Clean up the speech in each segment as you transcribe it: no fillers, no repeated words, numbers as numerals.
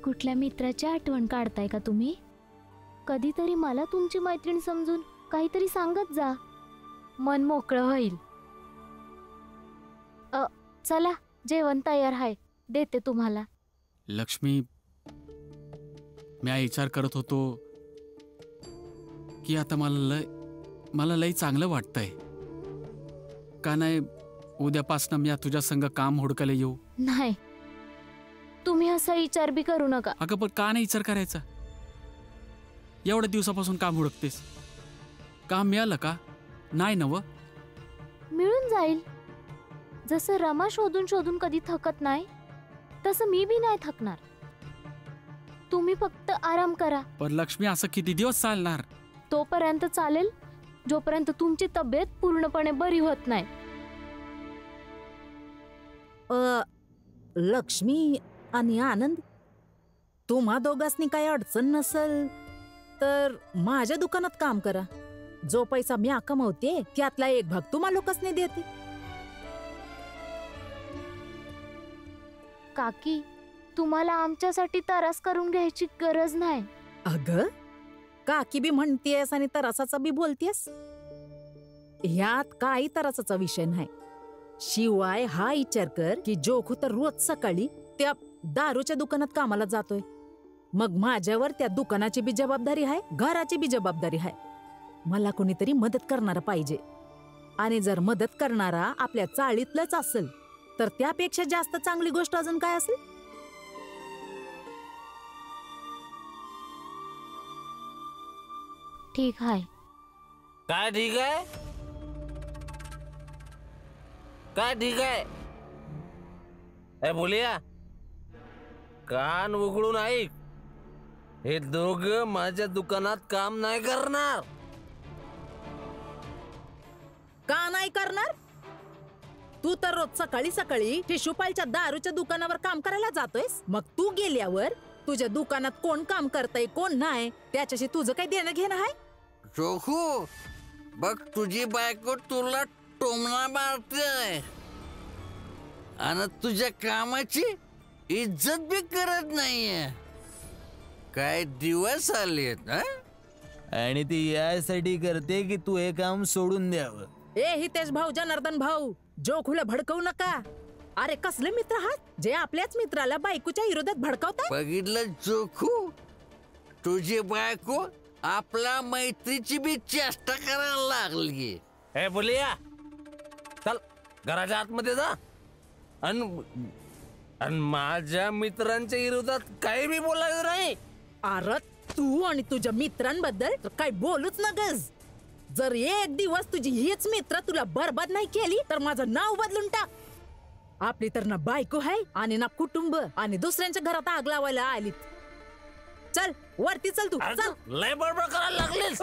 कुठल्या मित्राची आठवण काढताय का तुम्ही? कधीतरी मला तुमची मैत्रीण समजून काहीतरी सांगत जा, मन मोकळं होईल. चला, जेवण तयार आहे, देते तुम्हाला. लक्ष्मी, मी विचार करत होतो की आता मला लई चांगलं वाटतंय. का नाही उद्यापासून मी तुझ्या संग काम हुडकायला येऊ? नाही, तुम्ही असा विचार बी करू नका. अगं पण का नाही विचार करायचा? एवढ्या दिवसापासून काम हुडकतेस, काम मिळालं का? नाही नव? मिळून जाईल. जसं रमा शोधून शोधून कधी थकत नाही, तसं मी बी नाही थकणार. तुम्ही फक्त आराम करा. पण लक्ष्मी, असं किती दिवस चालणार? तोपर्यंत चालेल जोपर्यंत तुमची तब्येत पूर्णपणे बरी होत नाही. लक्ष्मी आणि आनंद, तुम्हा दोघांनी काही अडचण नसल तर माझ्या दुकानात काम करा. जो पैसा मी कमवते त्यातला एक भाग तुम्हा लोकांनी देते. काकी, तुम्हाला आमच्यासाठी तरास करून घ्यायची गरज नाही. अगं, काकी बी म्हणतेस आणि तरासाचा बी बोलतेस. ह्यात काही तरासाचा विषय नाही. शिवाय हा विचार कर की जोखू तर रोज सकाळी त्या दारूच्या दुकानात कामाला जातोय. मग माझ्यावर त्या दुकानाची बी जबाबदारी आहे, घराची बी जबाबदारी आहे. मला कोणीतरी मदत करणारा पाहिजे. आणि जर मदत करणारा आपल्या चाळीतलंच असेल तर त्यापेक्षा जास्त चांगली गोष्ट अजून काय असेल? ठीक आहे. काय ठीक आहे? काय ठीक आहे? ए बोलिया, कान उघडून ऐक. हे दोघं माझ्या दुकानात काम नाही करणार. का नाही करणार? तू तर रोज सकाळी सकाळी टिश्यूपालच्या दारूच्या दुकानावर काम करायला जातोयस. मग तू गेल्यावर तुझ्या दुकानात कोण काम करतय कोण नाही त्याच्याशी तुझं काही देणं घेणं आहे? जोखू, बघ तुझी बायको तुला टोमणा मारते आणि तुझ्या कामाची इज्जत बी करत नाहीये. काय दिवस आलेत? आणि ती यासाठी करते की तू हे काम सोडून द्यावं. ए हितेश भाऊ, जनार्दन भाऊ, जोखूला भडकवू नका. अरे कसले मित्र आहात जे आपल्याच मित्राला बायकोच्या विरोधात भडकवतात? बघितलं जोखू, तुझी बायको आपल्या मैत्रीची बी चेष्टा करायला लागली. ए बोलिया, चल घराच्या आतमध्ये जा आणि माझ्या मित्रांच्या विरोधात काही बी बोलायचं नाही. अरे तू आणि तुझ्या मित्रांबद्दल काय बोलूच नगस. जर एक दिवस तुझी हीच मित्र तुला बरबाद नाही केली तर माझं नाव बदलून टाक. आपली तर ना बायको आहे आणि ना कुटुंब, आणि दुसऱ्यांच्या घरात आग लावायला आलीत. चल वरती चल, तू चल. लय बडबड करायला लागलीस.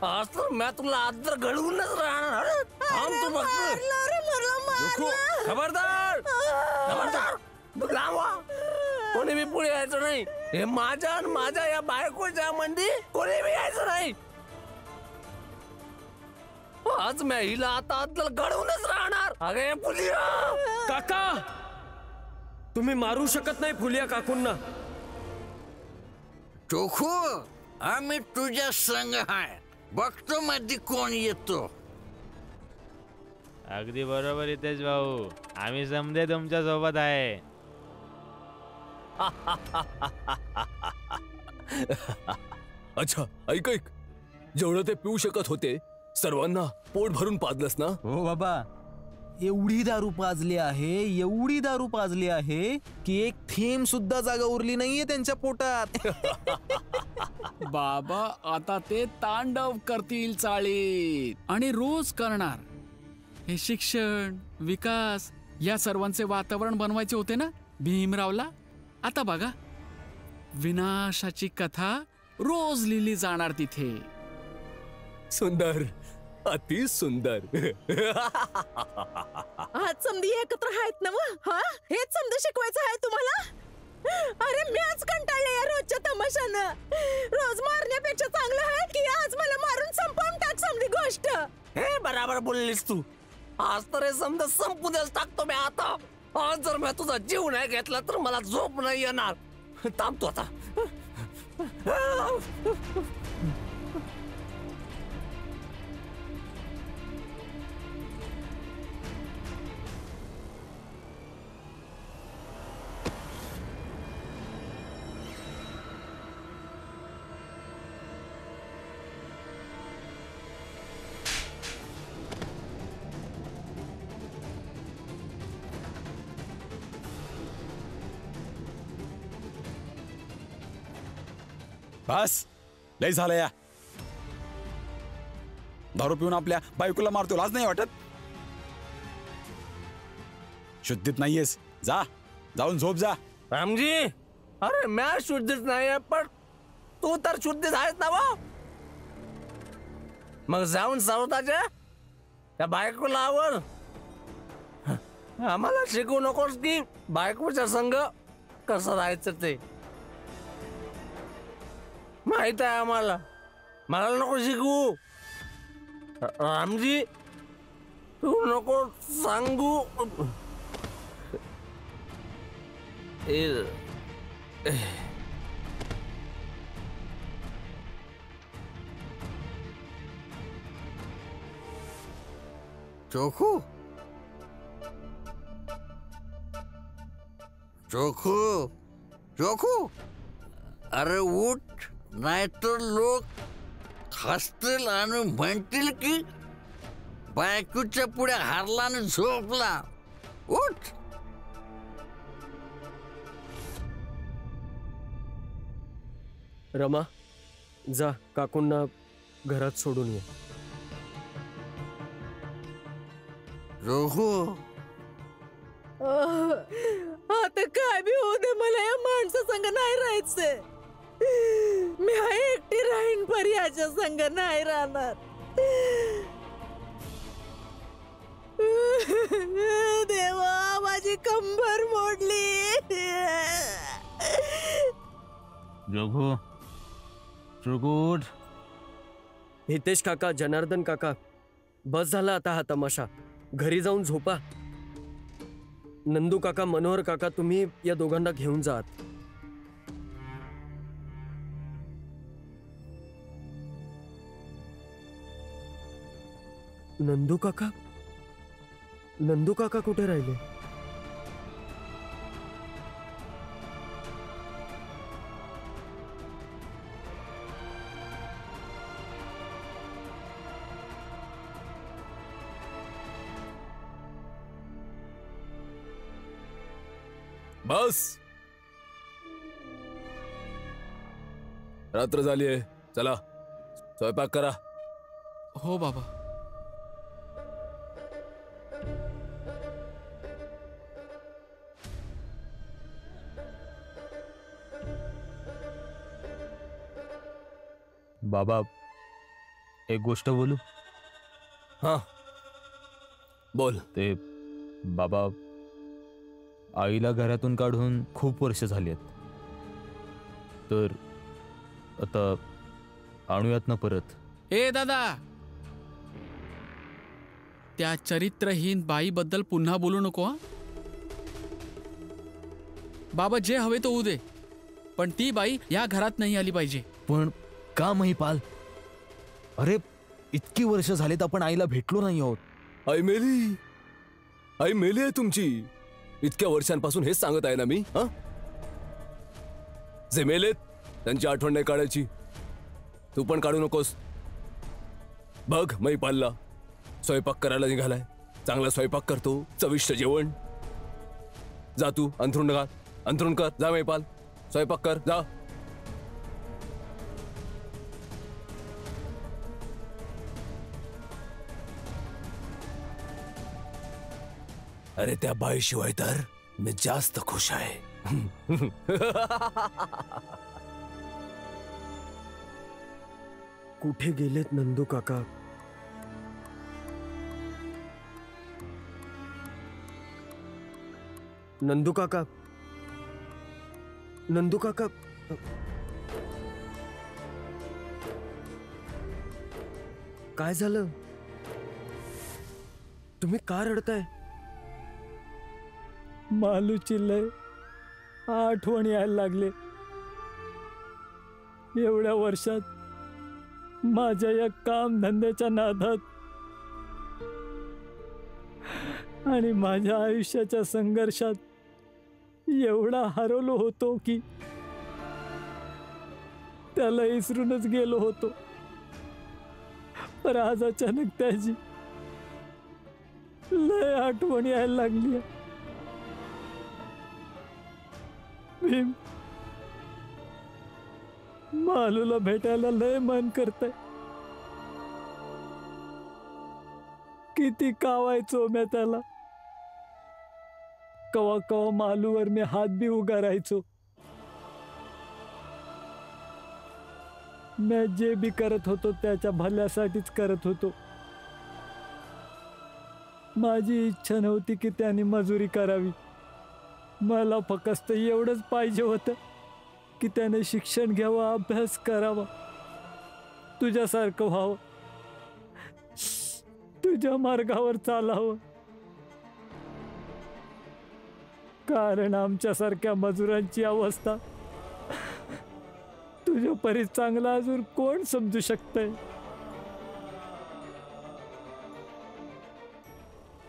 आज तर मी तुला आज तर घडवूनच राहणार. थांब तू बघ. खबरदार, खबरदार, लावा. कोणी बी पुढे यायचं नाही. हे माझ्या आणि माझ्या या बायकोच्या मंदी कोणी बी यायचं नाही. आज मी हिला आता घडवूनच राहणार. अगे फुलिया काका, तुम्ही मारू शकत नाही फुलिया काकूंना. जोखू, आम्ही तुझ्या संग आहे. बघतो मध्ये कोण येतो. अगदी बरोबर हितेश भाऊ, आम्ही समजे तुमच्या सोबत आहे. अच्छा, ऐक ऐक, जेवढं ते पिऊ शकत होते सर्वांना पोट भरून पाजलंस ना? हो बाबा, एवढी दारू पाजली आहे, एवढी दारू पाजली आहे की एक थेंब सुद्धा जागा उरली नाहीये त्यांच्या पोटात. बाबा, आता ते तांडव करतील चाळीत आणि रोज करणार. हे शिक्षण, विकास या सर्वांचे वातावरण बनवायचे होते ना भीमरावला. आता बघा, विनाशाची कथा रोज लिहिली जाणार तिथे. सुंदर, अति सुंदर. आज समधी एकत्र आहेत ना? हेच समजा शिकवायचं आहे तुम्हाला? अरे मीच कंटाळले या रोजच्या तमाशानं. रोज मारण्यापेक्षा चांगलं आहे की आज मला मारून संपवून टाक समधी गोष्ट. हे बराबर बोललीस तू. आज तर हे समजा संपू द्यायला टाकतो मी आता. आज जर मी तुझा जीव नाही घेतला तर मला झोप नाही येणार. थांबतो आता. बस लय झालं या. दारू पिऊन आपल्या बायकोला मारतो, लाज नाही वाटत? शुद्धीत नाहीयेस, जा जाऊन झोप जा. रामजी, अरे मी शुद्धीच नाहीये, पण तू तर शुद्धीच आहेस ना वा. मग जाऊन सावताच्या त्या बायकोला आवर. आम्हाला शिकवू नकोस की बायकोच्या संग कसं राहायचं ते माहित आहे आम्हाला. मला नको शिकवू. रामजी, तू नको सांगू. चोखू चोखू चोखू, अरे उठ, नाहीतर लोक हसतील आणि म्हणतील की बायकोच्या पुढे हारला आणि झोपला. उठ. रमा, जा काकूंना घरात सोडून ये. चोखू, आता काय बी होऊ दे, मला या माणसा संग नाही राहायचंय. मी एकटी राहीन, पर याच्या संग नाही राहणार. देवा, माझी कंबर मोडली. जोगू चुरगुट. हितेश काका, जनार्दन काका, बस झाला आता हा तमाशा. घरी जाऊन झोपा. नंदू काका, मनोहर काका, तुम्ही या दोघांना घेऊन जात. नंदू काका, नंदू काका कुठे राहिले? बस, रात्र झाली आहे, चला स्वयंपाक करा. हो बाबा. बाबा, एक गोष्ट बोलू? हा बोल. ते बाबा, आईला घरातून काढून खूप वर्ष झाली आहेत, तर आता आणूयात ना परत. ए दादा, त्या चरित्रहीन बाईबद्दल पुन्हा बोलू नको हा. बाबा, जे हवे तो होऊ दे, पण ती बाई या घरात नाही आली पाहिजे. पण का महिपाल? अरे इतकी वर्ष झालीत आपण आईला भेटलो नाही आहोत. आई मेली, आई मेली आहे तुमची. इतक्या वर्षांपासून हेच सांगत आहे ना मी. हा, जे मेलेत त्यांची आठवण नाही काढायची. तू पण काढू नकोस. बघ, महिपालला स्वयंपाक करायला निघालाय. चांगला स्वयंपाक करतो, चविष्ट जेवण. जा तू अंथरूण घाल, अंथरूण कर. जा महिपाल, स्वयंपाक कर, जा. अरे त्या बाईशिवाय तर मी जास्त खुश आहे. कुठे गेलेत नंदू काका? नंदू काका, नंदू काका, काय झालं? तुम्ही का रडताय? मालूची लय आठवण यायला लागले. एवढ्या वर्षात माझ्या या काम धंद्याच्या नादात आणि माझ्या आयुष्याच्या संघर्षात एवढा हरवलो होतो की त्याला विसरूनच गेलो होतो. पण आज अचानक त्याची लय आठवण यायला लागली. भीम, मालूला भेटायला लय मन करतंय. किती कावायचो मी त्याला. कवा कवा मालूवर मी हात बी उगा राहायचो. मी जे बी करत होतो त्याच्या भल्यासाठीच करत होतो. माझी इच्छा नव्हती की त्याने मजुरी करावी. मला फक्त एवढंच पाहिजे होतं की त्याने शिक्षण घ्यावं, अभ्यास करावा, तुझ्यासारखं व्हावं, तुझ्या मार्गावर चालावं. कारण आमच्यासारख्या मजुरांची अवस्था तुझ्या परी चांगला अजून कोण समजू शकतंय.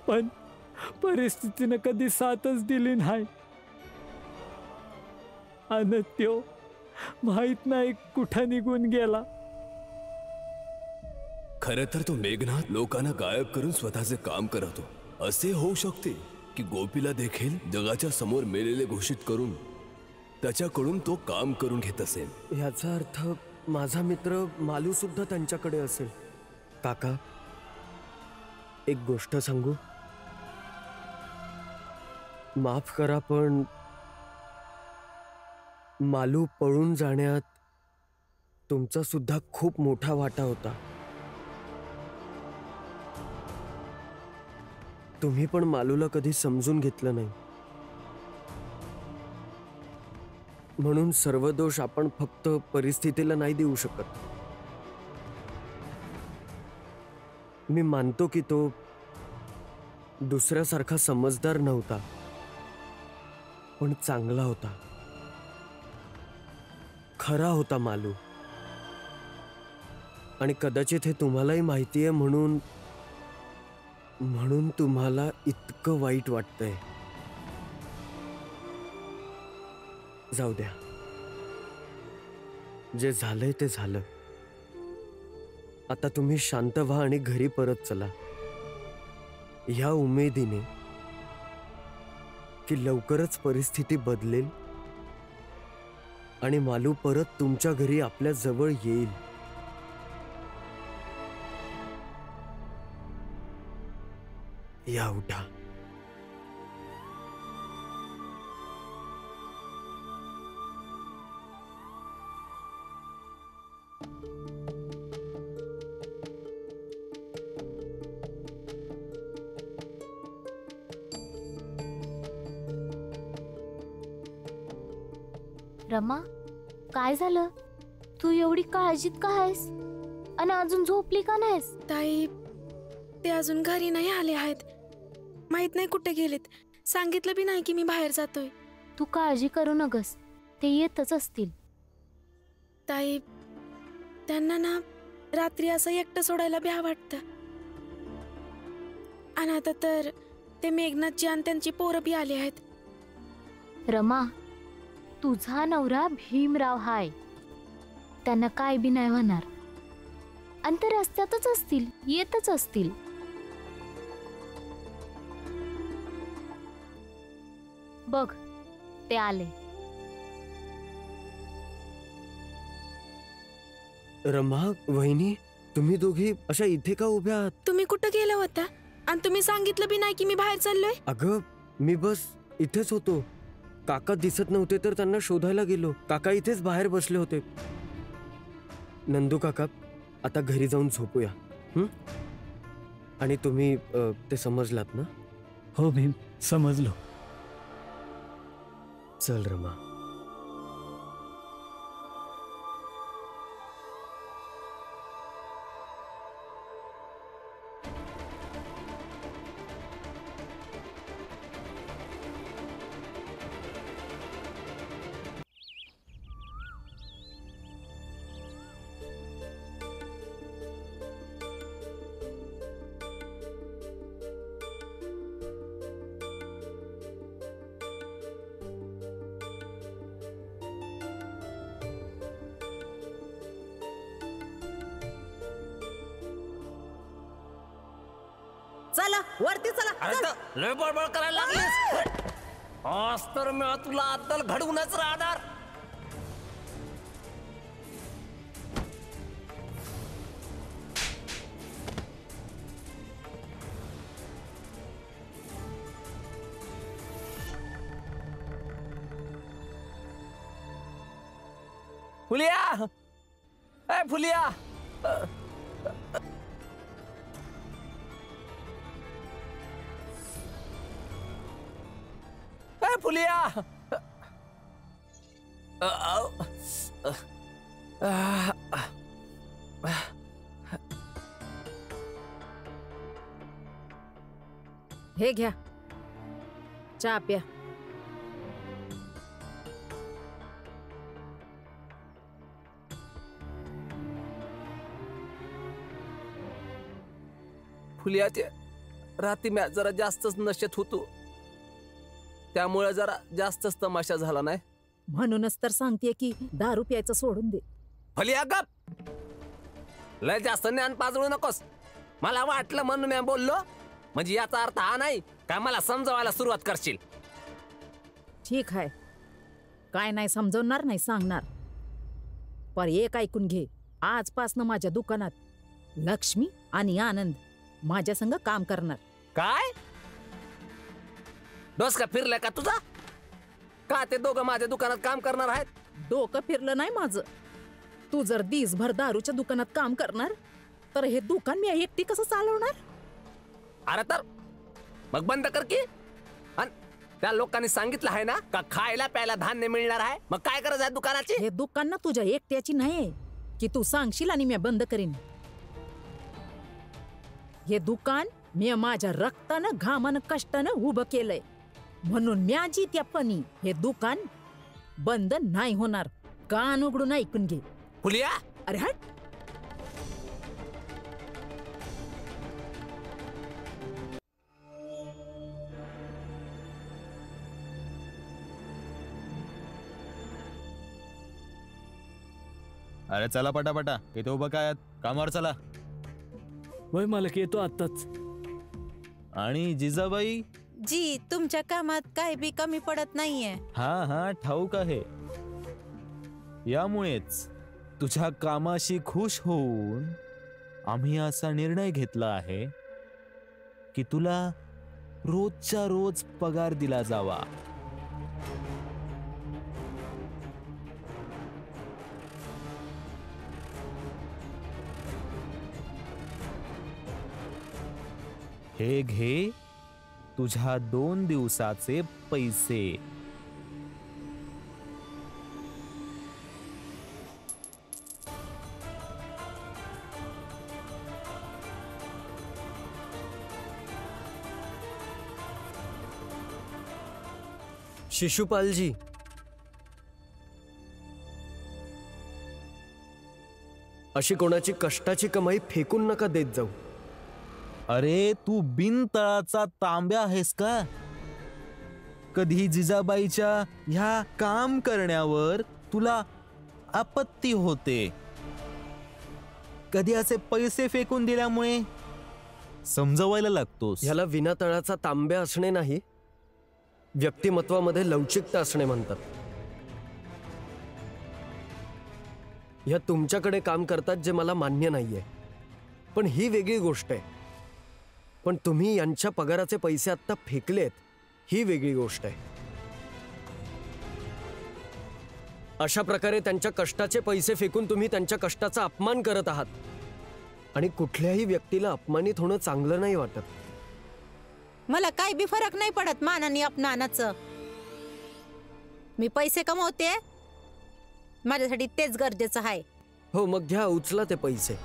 पण परिस्थितीनं कधी साथच दिली नाही. आणि त्यो माहित नाही कुठं निघून गेला. खरं तर तो मेघनाथ लोकांना गायब करून स्वतःचे काम करतो. असे होऊ शकते की गोपीला देखील जगाच्या समोर मेलेले घोषित करून त्याच्याकडून तो काम करून घेत असेल. याचा अर्थ माझा मित्र मालू सुद्धा त्यांच्याकडे असेल. काका, एक गोष्ट सांगू? माफ करा, पण मालू पळून जाण्यात तुमचा सुद्धा खूप मोठा वाटा होता. तुम्ही पण मालूला कधी समजून घेतलं नाही. म्हणून सर्व दोष आपण फक्त परिस्थितीला नाही देऊ शकत. मी मानतो की तो दुसऱ्यासारखा समजदार नव्हता, पण चांगला होता, खरा होता मालू. आणि कदाचित हे तुम्हालाही माहिती आहे म्हणून तुम्हाला इतकं वाईट वाटतंय. जाऊ द्या, जे झालंय ते झालं. आता तुम्ही शांत व्हा आणि घरी परत चला, ह्या उमेदीने की लवकरच परिस्थिती बदलेल आणि मालू परत तुमच्या घरी आपल्या जवळ येईल. या, उठा. रमा, काय झालं? तू एवढी काळजीत का आहेस? आणि अजून झोपली का नाहीस? ताई, ते अजून घरी नाही आले आहेत. माहित नाही कुठे गेलेत. सांगितलं बी नाही की मी बाहेर जातोय. तू काळजी करू नगस, ते येतच असतील. ताई, त्यांना ना रात्री असं एकटं सोडायला भ्या वाटतं. आणि आता तर ते मेघनाथची आणि त्यांची पोरं बी आली आहेत. रमा, तुझा नवरा भीमराव हाय, त्यांना काय बी नाही होणार. आणि ते रस्त्यातच असतील, येतच असतील. बघ, ते आले. रमा, वहिनी, तुम्ही दोघी अशा इथे का उभ्या आहात? तुम्ही कुठं गेला होता? आणि तुम्ही सांगितलं बी नाही की मी बाहेर चाललोय. अगं, मी बस इथेच होतो. काका दिसत नव्हते तर त्यांना शोधायला गेलो. काका इथेच बाहेर बसले होते. नंदू काका, आता घरी जाऊन झोपूया. आणि तुम्ही ते समजलात ना? हो भीम, समजलो. चल रमा. चला वरती चला. अरे तर लय बळबळ करायला लागलीस. आज तर मी तुला अद्दल घडवूनच राहणार. फुलिया, ए फुलिया, ए फुलिया. हे घ्या चहा प्या. फुलिया, ते रात्री मी जरा जास्तच नशेत होतो, त्यामुळे जरा जास्तच तमाशा झाला नाही. म्हणूनच तर सांगते की दारू प्यायचं सोडून दे. फुलिया गप, लय जास्त ज्ञान पाजळू नकोस. मला वाटलं म्हणून मी बोललो, म्हणजे याचा अर्थ हा नाही का मला समजवायला सुरुवात करशील. ठीक आहे, काय नाही समजवणार नाही सांगणार. पर एक ऐकून घे, आजपासनं माझ्या दुकानात लक्ष्मी आणि आनंद माझ्या संग काम करणार. काय डोसका फिरलाय का तुझा? का ते दोघं माझ्या दुकानात काम करणार आहेत? डोकं फिरलं नाही माझं. तू जर दिसभर दारूच्या दुकानात काम करणार तर हे दुकान मी एकटी कसं चालवणार? अरे तर मग बंद कर की. अन त्या लोकांनी सांगितलं आहे ना का खायला प्यायला धान्य मिळणार आहे, मग काय गरज आहे दुकानाची? हे दुकान ना तुझ्या एकट्याची नाही की तू सांगशील आणि मी बंद करीन. हे दुकान मी माझ्या रक्तानं घामानं कष्टानं उभं केलंय, म्हणून म्याजी त्यापणी हे दुकान बंद नाही होणार. कान उघडून ऐकून घे. फुलिया, अरे हट. अरे चला पटापटा, इथे उभं काय कामावर चला. वय मालक येतो आत्ताच. आणि जिजाबाई? जी, तुमच्या कामात काय बी कमी पडत नाहीये. हा ठाऊक आहे. यामुळेच तुझ्या कामाशी खुश होऊन आम्ही असा निर्णय घेतला आहे की तुला रोजच्या रोज पगार दिला जावा. हे घे तुझ्या 2 दिवसाचे पैसे. शिशुपालजी, अशी कोणाची कष्टाची कमाई फेकून नका देत जाऊ. अरे तू बिनतळाचा तांब्या आहेस का? कधी जिजाबाईच्या ह्या काम करण्यावर तुला आपत्ती होते, कधी असे पैसे फेकून दिल्यामुळे समजवायला लागतोस. ह्याला विनातळाचा तांब्या असणे नाही, व्यक्तिमत्वामध्ये लवचिकता असणे म्हणतात. ह्या तुमच्याकडे काम करतात जे मला मान्य नाहीये, पण ही वेगळी गोष्ट आहे. पण तुम्ही यांच्या पगाराचे पैसे आता फेकलेत ही वेगळी गोष्ट आहे. अशा प्रकारे त्यांच्या कष्टाचे पैसे फेकून तुम्ही त्यांच्या कष्टाचा अपमान करत आहात. आणि कुठल्याही व्यक्तीला अपमानित होणं चांगलं नाही वाटत. मला काय बी फरक नाही पडत मान आणि अपमानाचं. मी पैसे कमवते, माझ्यासाठी तेच गरजेचं आहे. हो, मग घ्या, उचला ते पैसे.